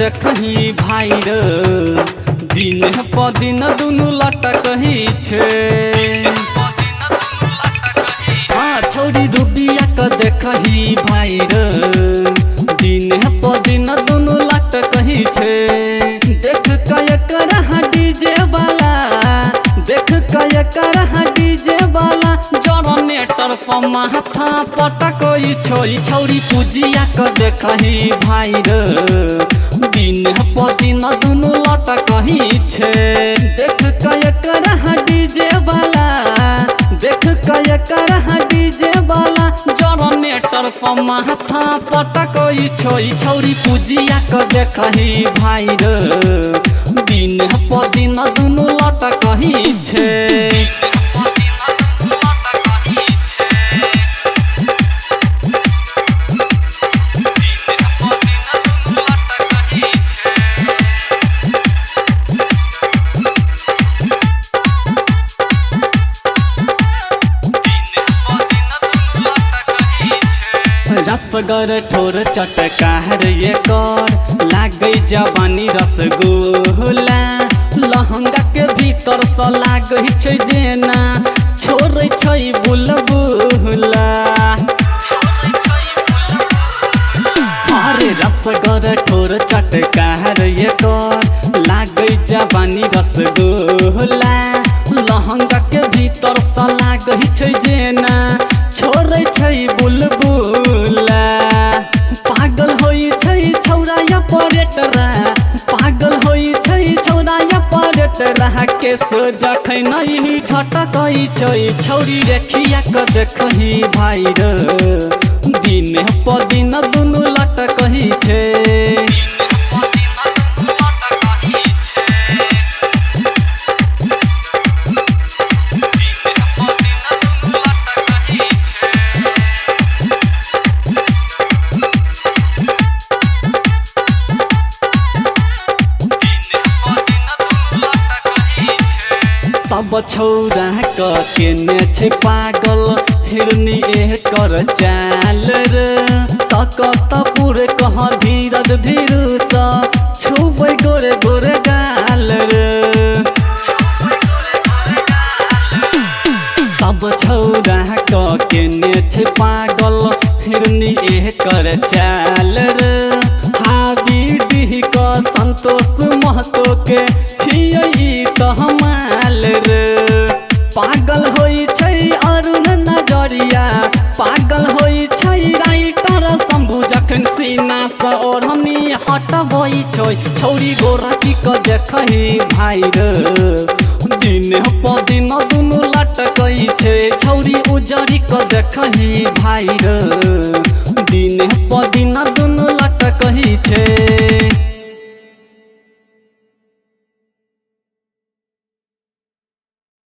देखही भाई रे दिन प दिन दुनु लटकही छे। हाँ छौरी रुबिया के देखही भाई रे दिन प दिन दुनु लटकही छे। देख के एकर डीजे वाला देख के एकर डीजे वाला जनरेटर पर माथा पटकोई छोई। छौरी पूजिया के देखही भाई रे दिन प दिन दुनु लटकही छे। देख के एकर डीजे वाला देख के एकर डीजे वाला जनरेटर पर माथा पटकोई छोई। छौरी पूजिया के देखही भाई रे दिन प दिन दुनु लटकही छे। रसगर ठोर चटकार ये कर लागे जवानी रसगुल्ला। लहंगा के भीतर से लागे छै जेना छोड़े छै बुलबुला। अरे रसगर ठोर चटकार ये कर लागे जवानी रसगुल्ला। लहंगा के भीतर से लागे छै जेना छोड़े छै बुलबुला। पागल होई छै छौरा या परेटरा पागल होई छै छौरा या परेटरा के सोजा खै नहीं झटकै छै। छौरी रेखिया के देखही भाई रे दिन प दिन दुनु लटकही छे। सब छौरा केने छै पागल हिरनी एकर चाल रे। सकतपुर कह धीरज धीरुस छुबै गोरे गोरे गाल रे। सब छौरा केने छै पागल हिरनी एकर चाल रे। हाबी डीह क संतोष महतो के छियै कहमाल रे। पागल होई छै अरुण नजरिया पागल होई छै राइटर शंभु जखन सीना से ओढ़नी हटबै छै। छौरी गोरकी के देखही भाई रे दिन प दिन दुनु लटकै छै। छौरी उजरी के देखही भाई रे दिन प दिन दुनु लटकै छै।